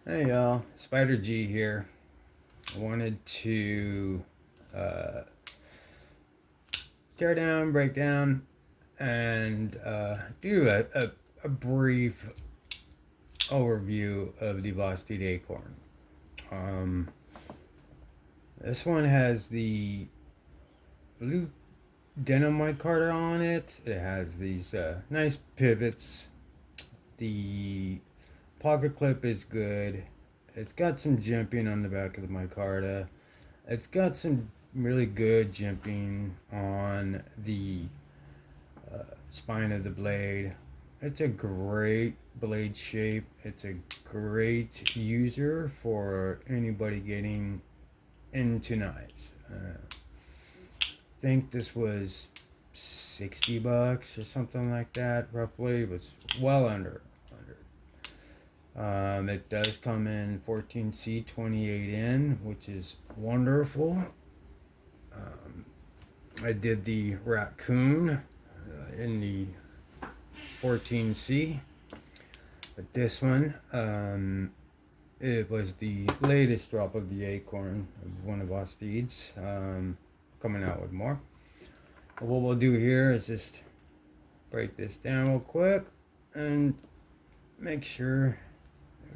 Hey y'all, Spider G here. I wanted to uh, tear down, break down, and do a brief overview of the Vosteed Acorn. Um, this one has the blue denim micarta on it. It has these nice pivots. The pocket clip is good. It's got some jimping on the back of the micarta. It's got some really good jimping on the spine of the blade. It's a great blade shape. It's a great user for anybody getting into knives. I think this was $60 or something like that, roughly. It was well under. It does come in 14C 28N, which is wonderful. I did the raccoon in the 14C, but this one, it was the latest drop of the Acorn, one of Vosteed's, coming out with more. But what we'll do here is just break this down real quick and make sure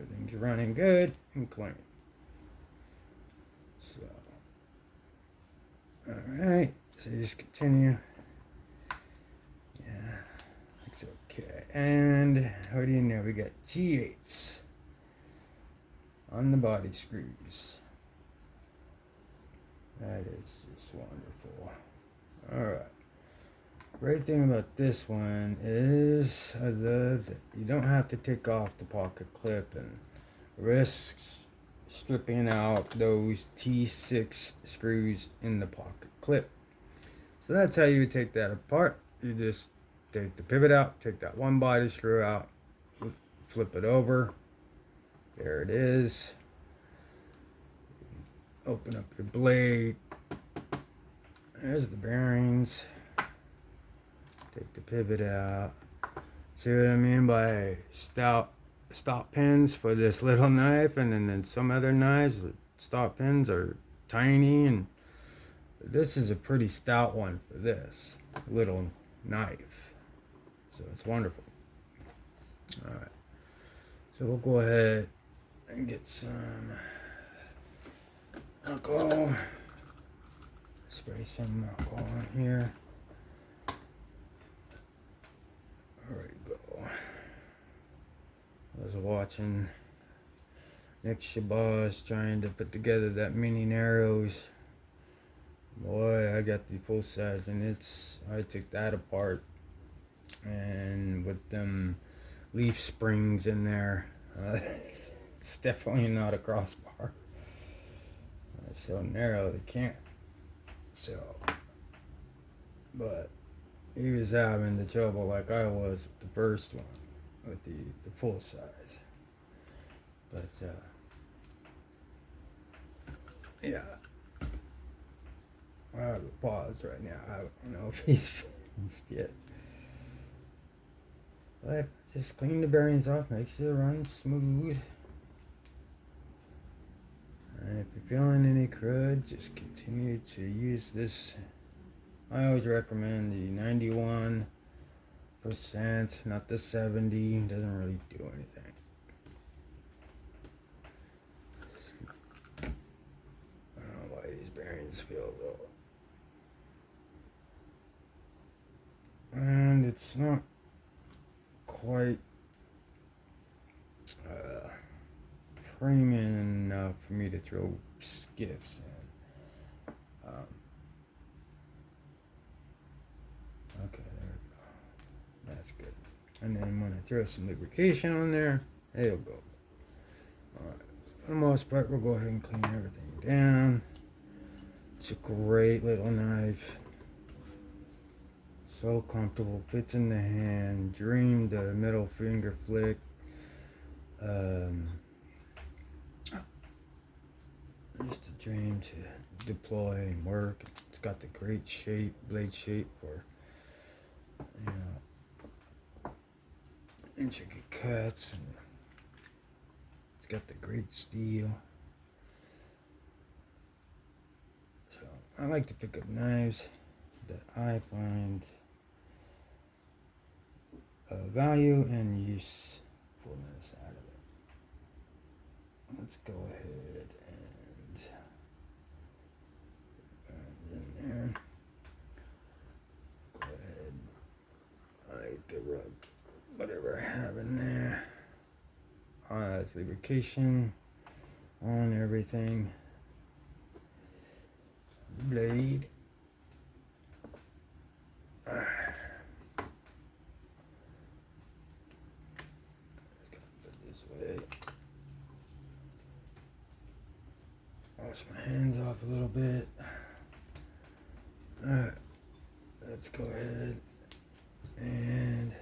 everything's running good and clean. So, alright, so just continue. Yeah, looks okay. And what do you know? We got G8s on the body screws. That is just wonderful. Alright. Great thing about this one is I love that you don't have to take off the pocket clip and risk stripping out those T6 screws in the pocket clip. So that's how you would take that apart. You just take the pivot out, take that one body screw out, flip it over. There it is. Open up your blade. There's the bearings. Take the pivot out. See what I mean by stop pins for this little knife, and then some other knives, the stop pins are tiny, and this is a pretty stout one for this little knife. So it's wonderful. Alright. So we'll go ahead and get some alcohol. Spray some alcohol in here. There we go. I was watching Nick Shabazz trying to put together that mini Narrows. Boy, I got the full size, and I took that apart, and with them leaf springs in there, it's definitely not a crossbar. It's so narrow they can't. So, but he was having the trouble like I was with the first one, with the full size. But yeah, I have a pause right now. I don't know if he's finished yet. But just clean the bearings off, make sure it runs smooth. And if you're feeling any crud, just continue to use this. I always recommend the 91%, not the 70. It doesn't really do anything. I don't know why these bearings feel low. And it's not quite premium enough for me to throw skips in. Okay, there we go. That's good. And then when I throw some lubrication on there, it'll go. Alright, for the most part, we'll go ahead and clean everything down. It's a great little knife. So comfortable, fits in the hand. Dream the middle finger flick. Just a dream to deploy and work. It's got the great shape, blade shape for, you know, intricate cuts. And it's got the great steel. So I like to pick up knives that I find value and usefulness out of it. Let's go ahead and in there. Go ahead. I like to rub whatever I have in there. It's lubrication on everything. Blade. Wash my hands off a little bit. Alright, let's go ahead and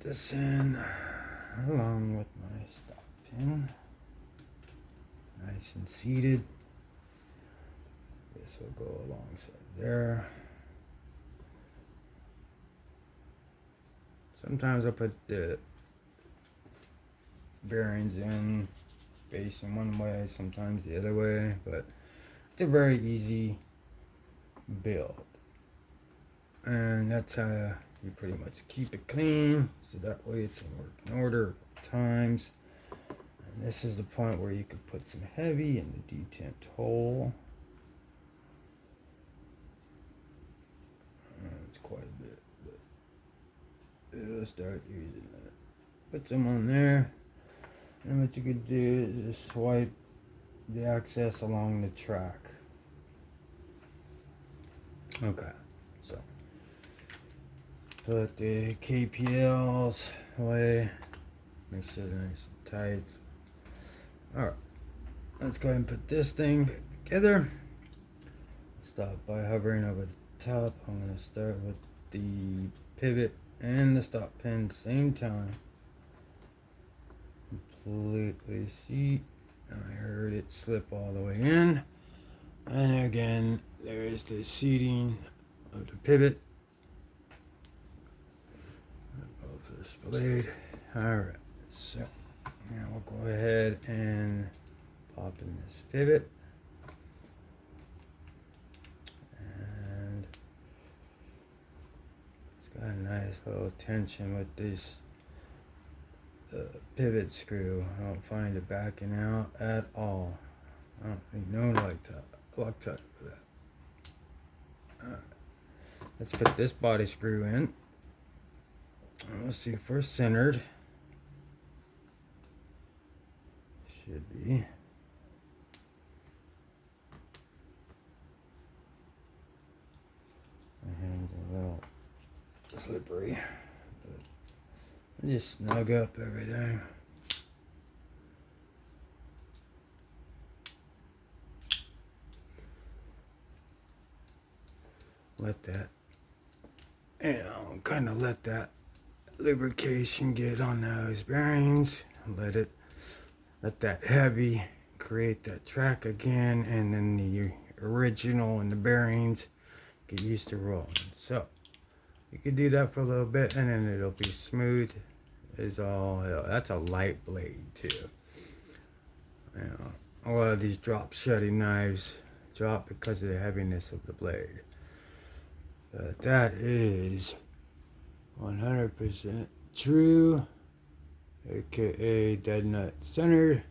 descend along with my stop pin. Nice and seated. This will go alongside there. Sometimes I put the bearings in facing one way, sometimes the other way, but it's a very easy build, and that's how you pretty much keep it clean, so that way it's in working order at times. And this is the point where you could put some heavy in the detent hole. It's quite a bit, but it'll start using that. Put some on there. And what you could do is just swipe the access along the track. Okay, so put the KPLs away, make sure they're nice and tight. Alright, let's go ahead and put this thing back together. Start by hovering over the top. I'm going to start with the pivot and the stop pin at the same time. Completely seat. I heard it slip all the way in, and again there is the seating of the pivot of this blade. Alright, so now we'll go ahead and pop in this pivot, and it's got a nice little tension with this pivot screw. I don't find it backing out at all. I don't need no Loctite for that. Alright, let's put this body screw in. Let's see if we're centered. Should be. My hand's a little slippery, but just snug up everything. Let that, kind of let that lubrication get on those bearings. Let that heavy create that track again, and then the original and the bearings get used to rolling. So you can do that for a little bit, and then it'll be smooth as all hell. That's a light blade too. A lot of these drop shutting knives drop because of the heaviness of the blade. But that is 100% true, aka dead nut center.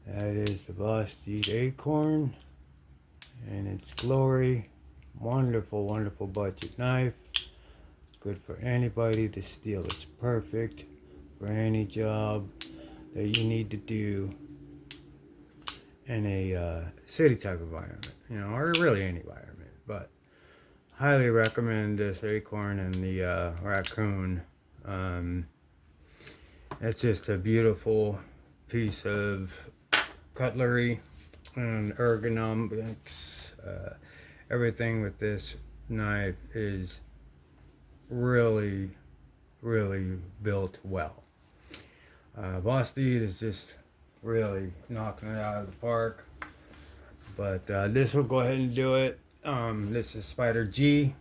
That is the Vosteed Acorn in its glory. Wonderful, wonderful budget knife. Good for anybody. The steel is perfect for any job that you need to do in a city type environment, or really any environment. But highly recommend this Acorn and the Raccoon. It's just a beautiful piece of cutlery and ergonomics. Everything with this knife is really, really built well. Vosteed is just really knocking it out of the park. But this will go ahead and do it. This is Spider G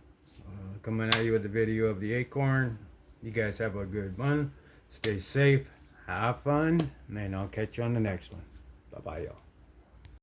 coming at you with a video of the Acorn. You guys have a good one. Stay safe. Have fun. And I'll catch you on the next one. Bye bye, y'all.